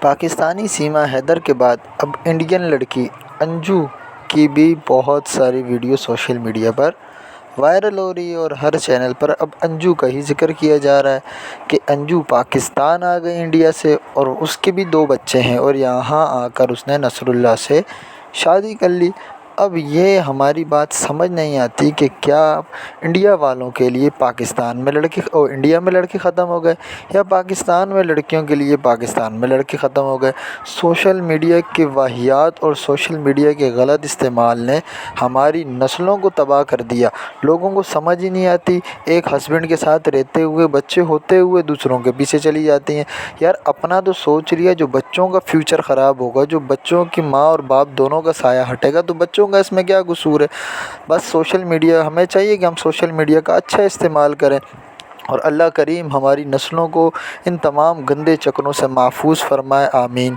پاکستانی سیما حیدر کے بعد اب انڈین لڑکی انجو کی بھی بہت ساری ویڈیو سوشل میڈیا پر وائرل ہو رہی ہے، اور ہر چینل پر اب انجو کا ہی ذکر کیا جا رہا ہے کہ انجو پاکستان آ گئی انڈیا سے، اور اس کے بھی 2 بچے ہیں، اور یہاں آ کر اس نے نصر اللہ سے شادی کر لی۔ اب یہ ہماری بات سمجھ نہیں آتی کہ کیا انڈیا والوں کے لیے پاکستان میں انڈیا میں لڑکے ختم ہو گئے، یا پاکستان میں لڑکیوں کے لیے پاکستان میں لڑکے ختم ہو گئے۔ سوشل میڈیا کے واہیات اور سوشل میڈیا کے غلط استعمال نے ہماری نسلوں کو تباہ کر دیا۔ لوگوں کو سمجھ ہی نہیں آتی، ایک ہسبینڈ کے ساتھ رہتے ہوئے، بچے ہوتے ہوئے دوسروں کے پیچھے چلی جاتی ہیں۔ یار اپنا تو سوچ لیا، جو بچوں کا فیوچر خراب ہوگا، جو بچوں کی ماں اور باپ دونوں کا سایہ ہٹے گا، تو بچوں کا اس میں کیا قصور ہے؟ بس سوشل میڈیا، ہمیں چاہیے کہ ہم سوشل میڈیا کا اچھا استعمال کریں، اور اللہ کریم ہماری نسلوں کو ان تمام گندے چکروں سے محفوظ فرمائے، آمین۔